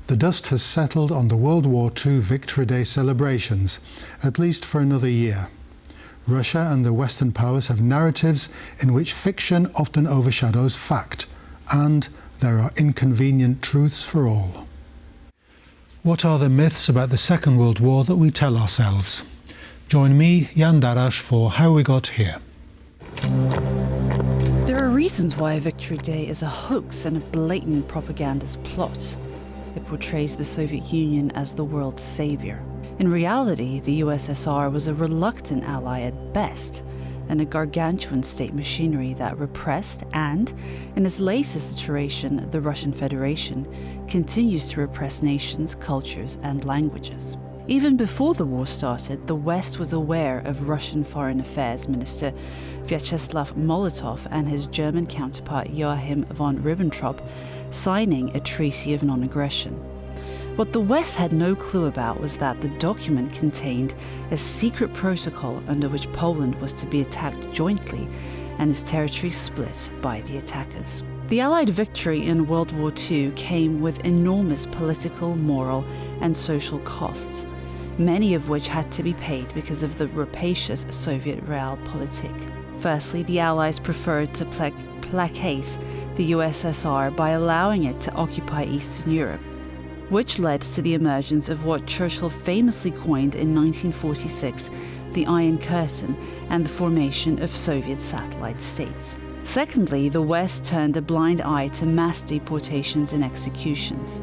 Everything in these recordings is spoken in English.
The dust has settled on the World War II Victory Day celebrations, at least for another year. Russia and the Western powers have narratives in which fiction often overshadows fact, and there are inconvenient truths for all. What are the myths about the Second World War that we tell ourselves? Join me, Darasz, for How We Got Here. There are reasons why Victory Day is a hoax and a blatant propagandist plot. It portrays the Soviet Union as the world's savior. In reality, the USSR was a reluctant ally at best, and a gargantuan state machinery that repressed and, in its latest iteration, the Russian Federation, continues to repress nations, cultures, and languages. Even before the war started, the West was aware of Russian Foreign Affairs Minister Vyacheslav Molotov and his German counterpart Joachim von Ribbentrop signing a treaty of non-aggression. What the West had no clue about was that the document contained a secret protocol under which Poland was to be attacked jointly and its territory split by the attackers. The Allied victory in World War II came with enormous political, moral, and social costs, many of which had to be paid because of the rapacious Soviet Realpolitik. Firstly, the Allies preferred to placate the USSR by allowing it to occupy Eastern Europe, which led to the emergence of what Churchill famously coined in 1946, the Iron Curtain, and the formation of Soviet satellite states. Secondly, the West turned a blind eye to mass deportations and executions.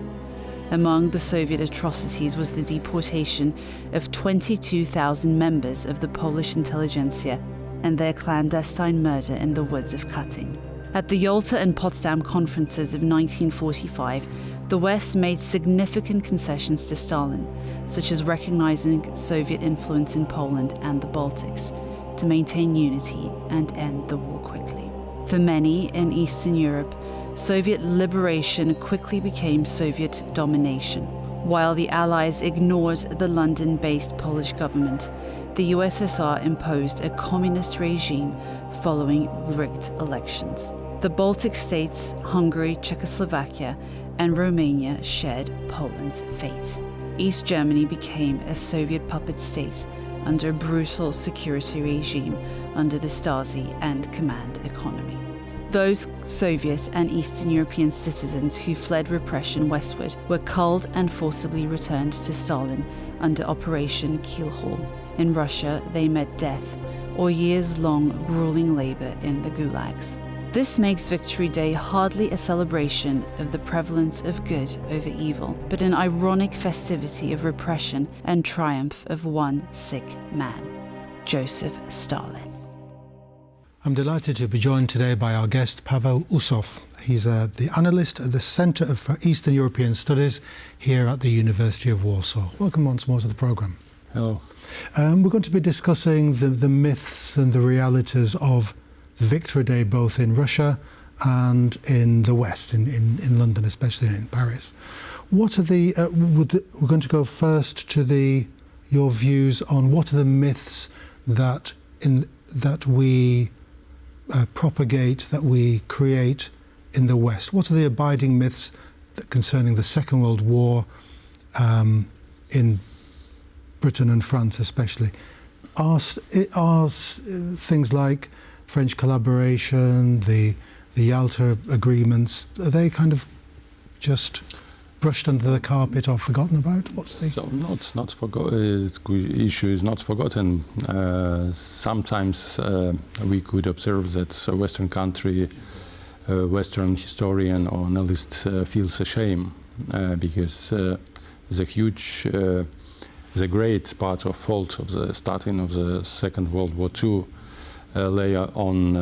Among the Soviet atrocities was the deportation of 22,000 members of the Polish intelligentsia and their clandestine murder in the woods of Katyn. At the Yalta and Potsdam conferences of 1945, the West made significant concessions to Stalin, such as recognizing Soviet influence in Poland and the Baltics, to maintain unity and end the war quickly. For many in Eastern Europe, Soviet liberation quickly became Soviet domination. While the Allies ignored the London-based Polish government, the USSR imposed a communist regime following rigged elections. The Baltic states, Hungary, Czechoslovakia, and Romania shared Poland's fate. East Germany became a Soviet puppet state under a brutal security regime under the Stasi and command economy. Those Soviet and Eastern European citizens who fled repression westward were culled and forcibly returned to Stalin under Operation Keelhaul. In Russia, they met death or years-long grueling labor in the gulags. This makes Victory Day hardly a celebration of the prevalence of good over evil, but an ironic festivity of repression and triumph of one sick man, Joseph Stalin. I'm delighted to be joined today by our guest, Pavel Usov. He's the Analyst at the Centre for Eastern European Studies here at the University of Warsaw. Welcome once more to the programme. Hello. We're going to be discussing the myths and the realities of Victory Day, both in Russia and in the West, in London, especially in Paris. What are the? We're going to go first to your views on what are the myths that we propagate, that we create in the West. What are the abiding myths concerning the Second World War in Britain and France, especially? Are things like French collaboration, the Yalta agreements, are they kind of just brushed under the carpet or forgotten about? Not forgotten. Issue is not forgotten. Sometimes we could observe that a Western country, Western historian or analyst feels ashamed because the great part of fault of the starting of the Second World War II lay on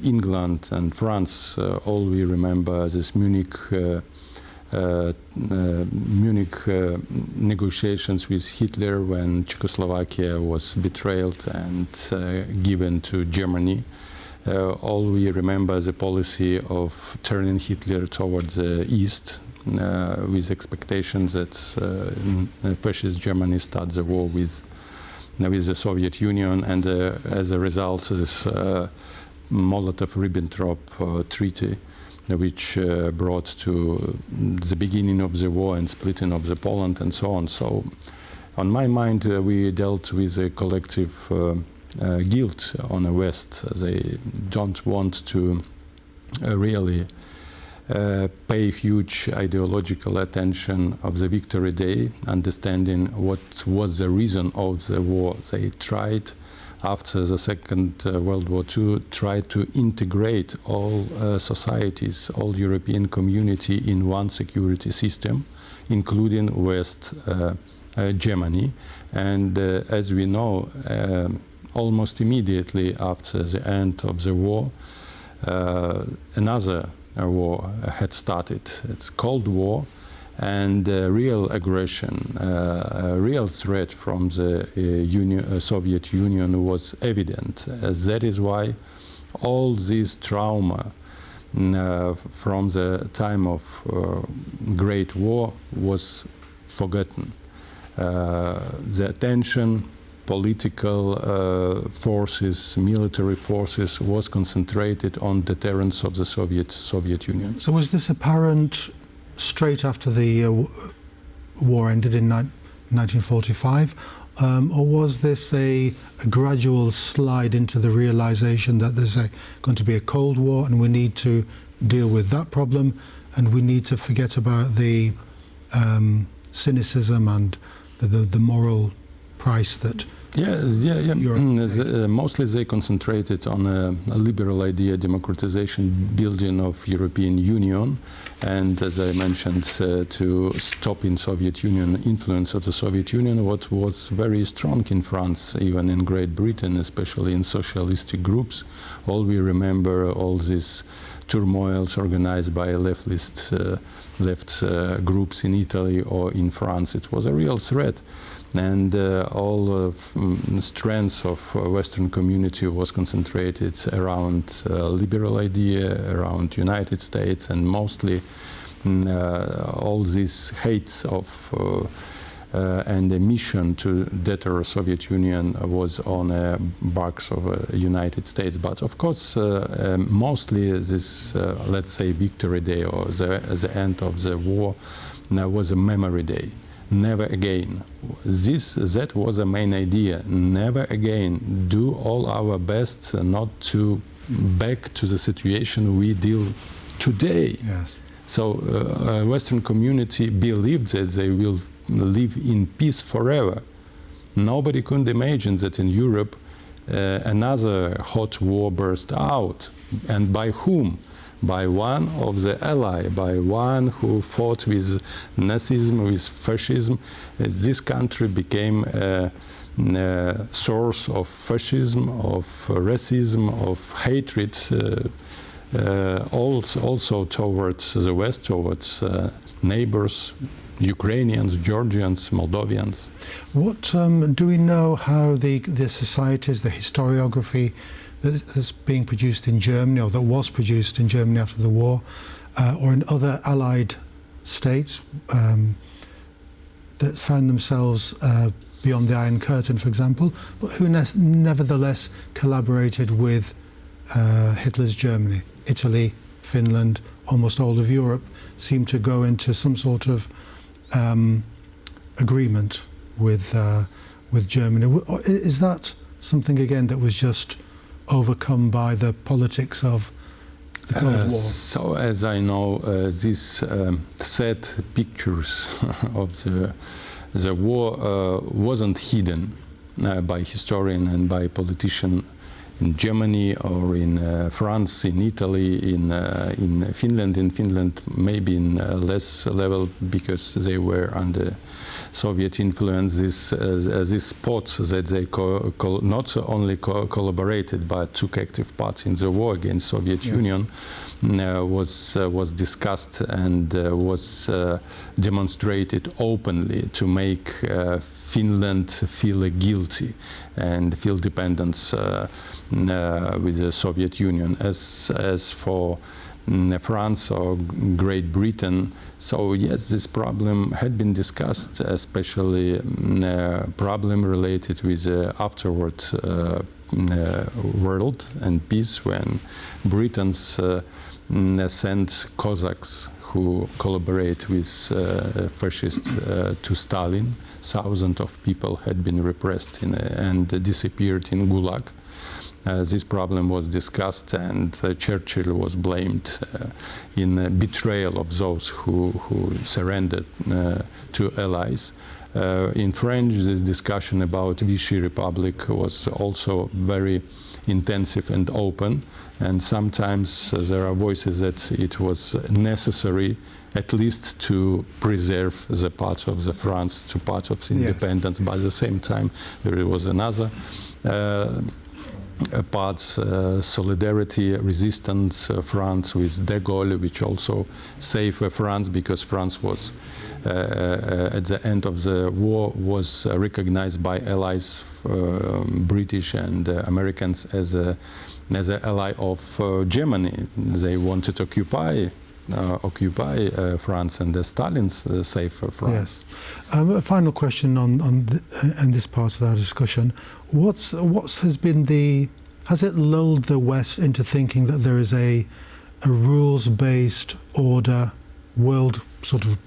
England and France. All we remember this Munich negotiations with Hitler when Czechoslovakia was betrayed and given to Germany. All we remember the policy of turning Hitler towards the east with expectations that fascist Germany starts the war with the Soviet Union, and as a result, this Molotov-Ribbentrop treaty which brought to the beginning of the war and splitting of the Poland and so on. So, on my mind, we dealt with a collective guilt on the West. They don't want to really pay huge ideological attention of the Victory Day, understanding what was the reason of the war. They tried, after the Second World War II, tried to integrate all societies, all European community in one security system, including West Germany. And as we know, almost immediately after the end of the war, another war had started. It's Cold War, and real aggression, a real threat from the Soviet Union was evident. That is why all this trauma from the time of Great War was forgotten. The attention, political forces, military forces was concentrated on deterrence of the Soviet Union. So was this apparent straight after the war ended in 1945, or was this a gradual slide into the realization that there's going to be a Cold War and we need to deal with that problem and we need to forget about the cynicism and the moral price that mostly they concentrated on a liberal idea, democratization, building of European Union, and as I mentioned, to stop in Soviet Union, influence of the Soviet Union, what was very strong in France, even in Great Britain, especially in socialistic groups. All we remember all these turmoils organized by left groups in Italy or in France. It was a real threat. And all strengths of Western community was concentrated around liberal idea, around United States, and mostly all these hates of and the mission to deter Soviet Union was on the backs of United States. But of course, mostly this, let's say, Victory Day or the end of the war was a memory day. Never again. That was the main idea. Never again. Do all our best not to back to the situation we deal today. Yes. So Western community believed that they will live in peace forever. Nobody could imagine that in Europe another hot war burst out. And by whom? By one of the ally, by one who fought with Nazism, with fascism. This country became a source of fascism, of racism, of hatred, also towards the West, towards neighbors, Ukrainians, Georgians, Moldovians. What do we know how the societies, the historiography that's being produced in Germany, or that was produced in Germany after the war, or in other Allied states that found themselves beyond the Iron Curtain, for example, but who nevertheless collaborated with Hitler's Germany? Italy, Finland, almost all of Europe seemed to go into some sort of agreement with Germany. Is that something again that was just overcome by the politics of the Cold War? So, as I know, these sad pictures of the war wasn't hidden by historian and by politician in Germany or in France, in Italy, in Finland. In Finland, maybe in less level because they were under Soviet influence. These spots that they not only collaborated but took active part in the war against Soviet Union was discussed and was demonstrated openly to make Finland feel guilty and feel dependence with the Soviet Union. As for France or Great Britain, so yes, this problem had been discussed, especially problem related with afterward world and peace, when Britain's sent Cossacks who collaborate with fascists to Stalin. Thousands of people had been repressed and disappeared in Gulag. This problem was discussed, and Churchill was blamed in betrayal of those who surrendered to allies. In French, this discussion about Vichy Republic was also very intensive and open, and sometimes there are voices that it was necessary at least to preserve the part of the France to part of the independence. But at the same time, there was another parts, solidarity, resistance, France with de Gaulle, which also saved France, because France was at the end of the war was recognized by allies, British and Americans, as an ally of Germany. They wanted to occupy France, and the Stalin's save France. Yes. A final question on this part of our discussion: has it lulled the West into thinking that there is a rules-based order, world sort of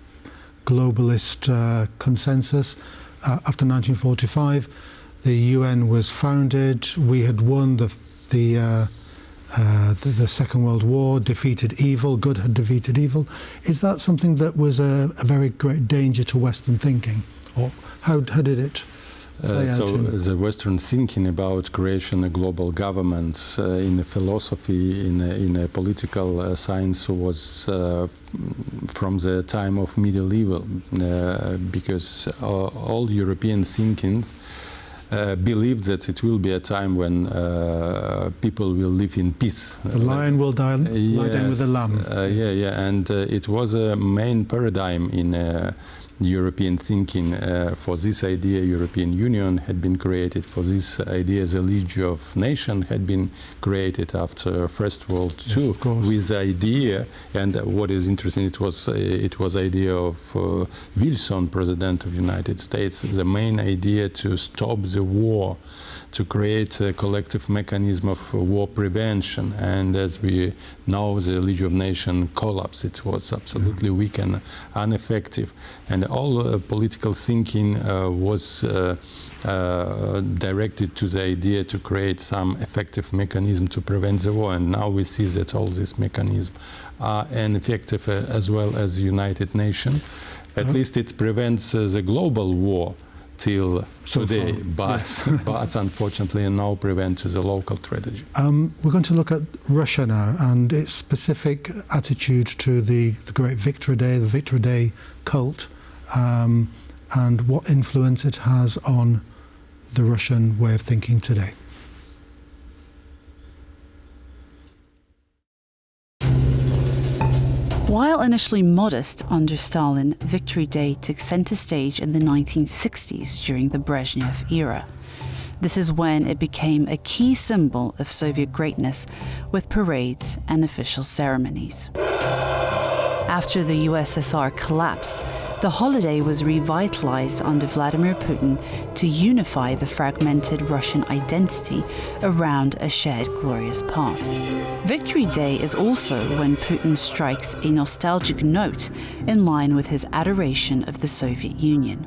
globalist consensus? After 1945, the UN was founded. We had won the Second World War, defeated evil, good had defeated evil. Is that something that was a very great danger to Western thinking? Or how did it play out? So the Western thinking about creation of global governments in the philosophy, in a political science was from the time of medieval, because all European thinkings believed that it will be a time when people will live in peace. The lion will lie down with the lamb. And it was a main paradigm in European thinking. For this idea, European Union had been created. For this idea, the League of Nations had been created after First World War with the idea. And what is interesting, it was idea of Wilson, President of the United States. The main idea to stop the war, to create a collective mechanism of war prevention. And as we know, the League of Nations collapsed. It was absolutely weak and ineffective. And all political thinking was directed to the idea to create some effective mechanism to prevent the war. And now we see that all these mechanisms are ineffective as well as the United Nations. At least it prevents the global war till today, but unfortunately now prevents the local tragedy. We're going to look at Russia now and its specific attitude to the Great Victory Day, the Victory Day cult, and what influence it has on the Russian way of thinking today. While initially modest under Stalin, Victory Day took center stage in the 1960s during the Brezhnev era. This is when it became a key symbol of Soviet greatness, with parades and official ceremonies. After the USSR collapsed, the holiday was revitalized under Vladimir Putin to unify the fragmented Russian identity around a shared glorious past. Victory Day is also when Putin strikes a nostalgic note in line with his adoration of the Soviet Union.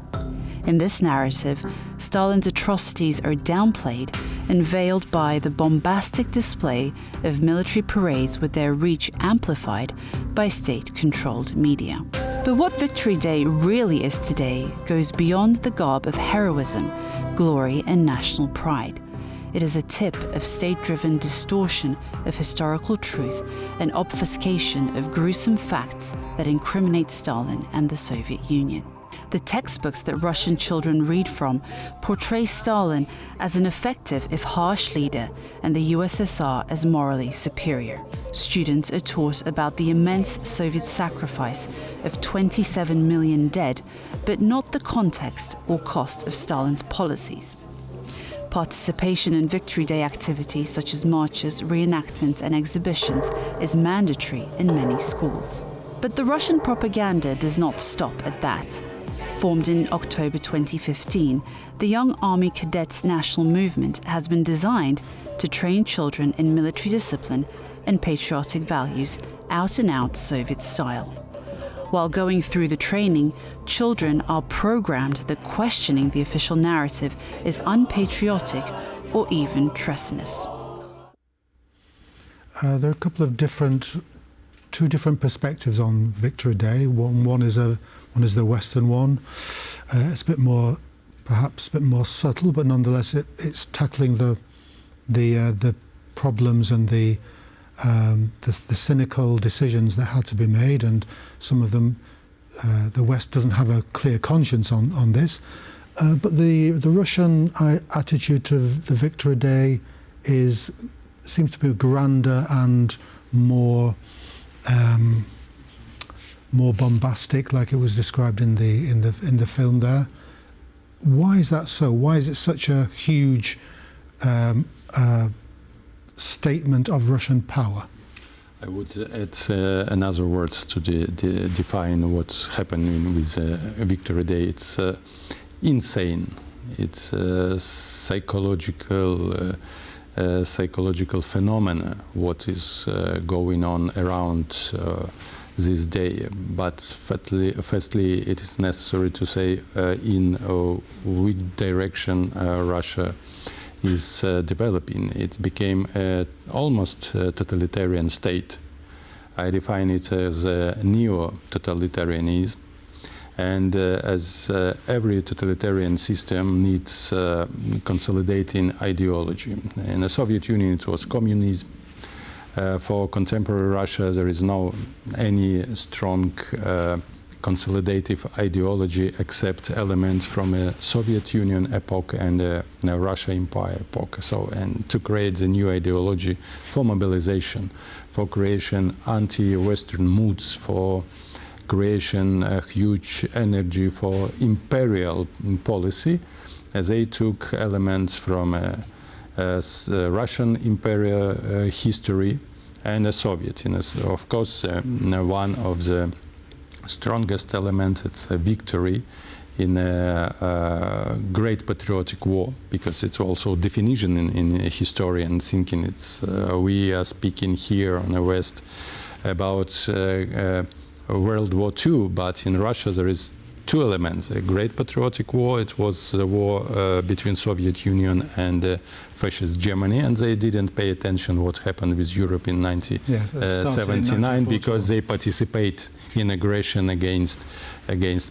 In this narrative, Stalin's atrocities are downplayed and veiled by the bombastic display of military parades with their reach amplified by state-controlled media. But what Victory Day really is today goes beyond the garb of heroism, glory, and national pride. It is a tip of state-driven distortion of historical truth and obfuscation of gruesome facts that incriminate Stalin and the Soviet Union. The textbooks that Russian children read from portray Stalin as an effective, if harsh, leader and the USSR as morally superior. Students are taught about the immense Soviet sacrifice of 27 million dead, but not the context or cost of Stalin's policies. Participation in Victory Day activities such as marches, reenactments, and exhibitions is mandatory in many schools. But the Russian propaganda does not stop at that. Formed in October 2015, the Young Army Cadets National Movement has been designed to train children in military discipline and patriotic values, out and out Soviet style. While going through the training, children are programmed that questioning the official narrative is unpatriotic or even treasonous. There are a couple of two different perspectives on Victory Day. One is the Western one. It's a bit more, perhaps a bit more subtle, but nonetheless, it's tackling the problems and the cynical decisions that had to be made, and some of them the West doesn't have a clear conscience on this. But the Russian attitude to the Victory Day seems to be grander and more bombastic, like it was described in the film there. Why is that so? Why is it such a huge statement of Russian power? I would add another words to define what's happening with Victory Day. It's insane. It's psychological phenomena. What is going on around this day? But firstly, it is necessary to say in which direction Russia is developing. It became almost a totalitarian state. I define it as Neo-Totalitarianism. And as every totalitarian system needs consolidating ideology. In the Soviet Union, it was communism. For contemporary Russia, there is no any strong consolidative ideology except elements from a Soviet Union epoch and a Russia Empire epoch. So, and to create the new ideology for mobilization, for creation anti-Western moods, for creation a huge energy for imperial policy, as they took elements from Russian imperial history and the Soviet. Of course, one of the strongest elements, it's a victory in a great patriotic war, because it's also definition in historian thinking. It's we are speaking here on the West about World War II, but in Russia there is two elements. A great patriotic war, it was the war between Soviet Union and Fascist Germany, and they didn't pay attention what happened with Europe in 1979 because they participate in aggression against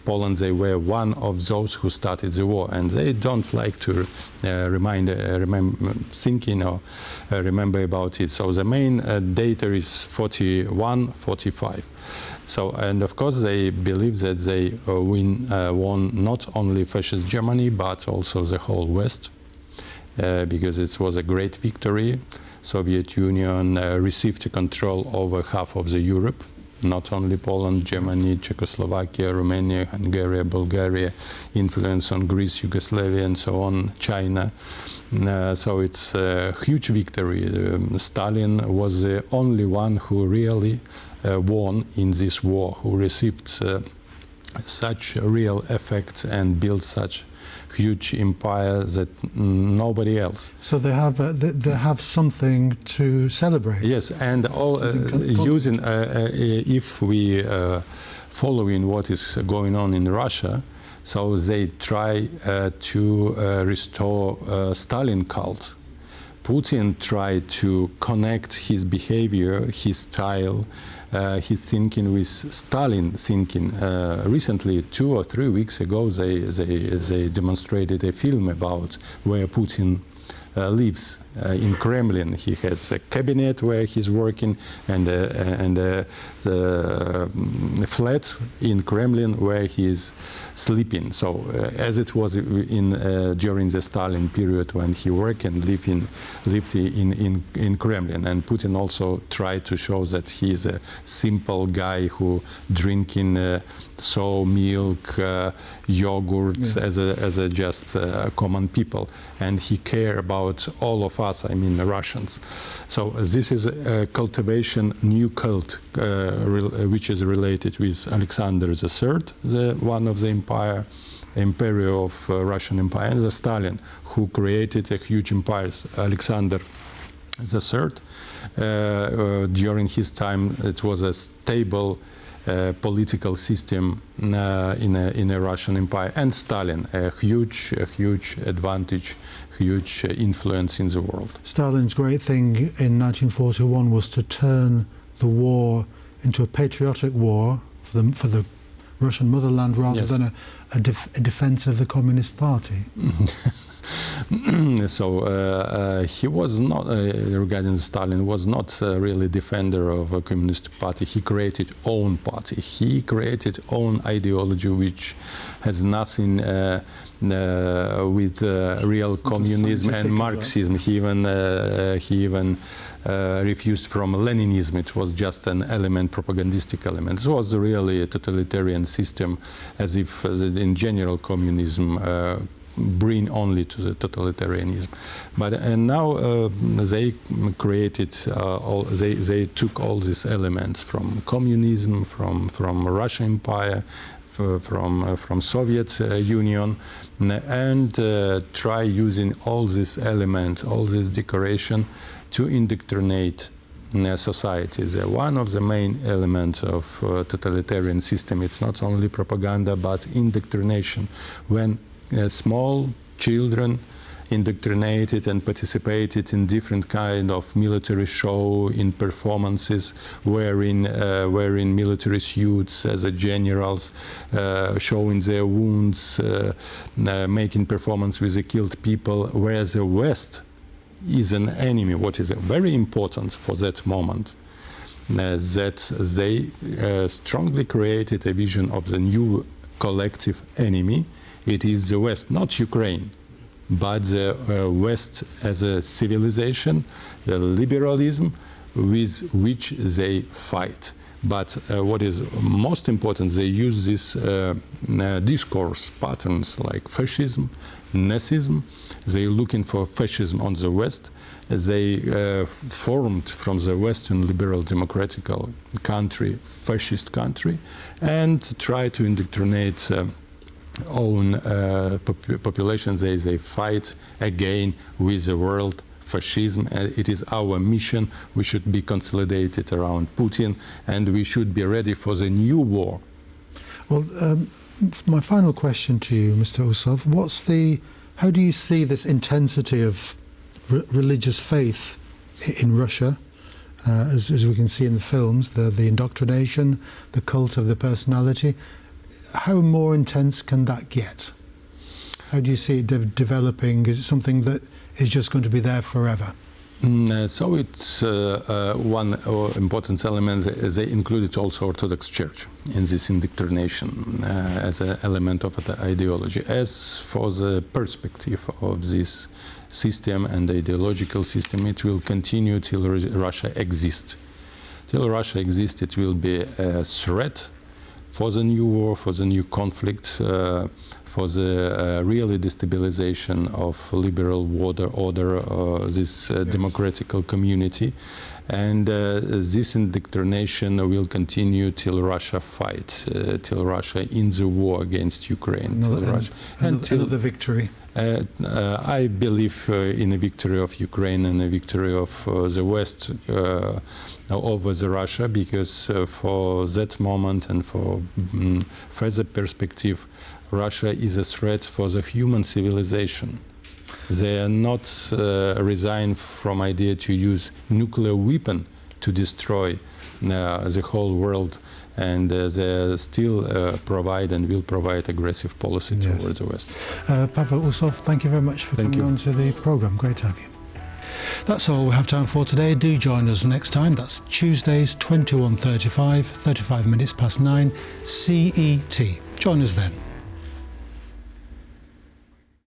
Poland. They were one of those who started the war, and they don't like to remember thinking or remember about it. So the main data is 41, 45. So, and of course they believe that they won not only Fascist Germany but also the whole West, because it was a great victory. Soviet Union received control over half of the Europe, not only Poland, Germany, Czechoslovakia, Romania, Hungary, Bulgaria, influence on Greece, Yugoslavia, and so on, China. So it's a huge victory. Stalin was the only one who really won in this war, who received such real effects and built such huge empire that nobody else. So they have something to celebrate. Yes, and all using if we following what is going on in Russia, so they try to restore Stalin cult. Putin tried to connect his behavior, his style, his thinking with Stalin thinking. Recently, 2 or 3 weeks ago, they demonstrated a film about where Putin lives in Kremlin. He has a cabinet where he's working and a flat in Kremlin where he's sleeping. So as it was during the Stalin period when he worked and lived in Kremlin. And Putin also tried to show that he is a simple guy who drinking soy milk, yogurt as a just common people, and he care about all of us. I mean the Russians. So this is a cultivation, new cult, which is related with Alexander III, one of the emperor of Russian Empire, and the Stalin, who created a huge empire. Alexander The third, during his time, it was a stable political system in a Russian empire, and Stalin, a huge advantage, huge influence in the world. Stalin's great thing in 1941 was to turn the war into a patriotic war for the Russian motherland rather than a defense of the Communist Party. So he was not, regarding Stalin, was not really defender of a communist party. He created own party. He created own ideology, which has nothing with real communism and Marxism. He even refused from Leninism. It was just an element, propagandistic element. It was really a totalitarian system, as if in general communism bring only to the totalitarianism. But and now they created they took all these elements from communism, from Russian Empire, from Soviet Union, and try using all these elements, all this decoration, to indoctrinate societies. One of the main elements of totalitarian system, it's not only propaganda but indoctrination. When small children indoctrinated and participated in different kind of military show, in performances, wearing military suits as a generals, showing their wounds, making performance with the killed people, whereas the West is an enemy. What is very important for that moment, that they strongly created a vision of the new collective enemy. It is the West, not Ukraine, but the West as a civilization, the liberalism with which they fight. But what is most important, they use this discourse patterns like fascism, Nazism. They're looking for fascism on the West. They formed from the Western liberal democratic country, fascist country, and try to indoctrinate own populations. They fight again with the world fascism. It is our mission. We should be consolidated around Putin, and we should be ready for the new war. Well, my final question to you, Mr. Usov, how do you see this intensity of religious faith in Russia, as we can see in the films, the indoctrination, the cult of the personality? How more intense can that get? How do you see it developing? Is it something that is just going to be there forever? So it's one important element. They included also Orthodox Church in this indoctrination as an element of the ideology. As for the perspective of this system and the ideological system, it will continue till Russia exists. Till Russia exists, it will be a threat for the new war, for the new conflict, for the really destabilization of liberal order, this democratical community. And this indoctrination will continue till Russia fights, till Russia in the war against Ukraine. Another victory. I believe in a victory of Ukraine and a victory of the West over the Russia, because for that moment and for further perspective, Russia is a threat for the human civilization. They are not resigned from idea to use nuclear weapon to destroy the whole world, and they still provide and will provide aggressive policy towards the West. Pavel Usov, thank you very much for coming on to the programme. Great to have you. That's all we have time for today. Do join us next time. That's Tuesdays, 21:35, 35 minutes past 9 CET. Join us then.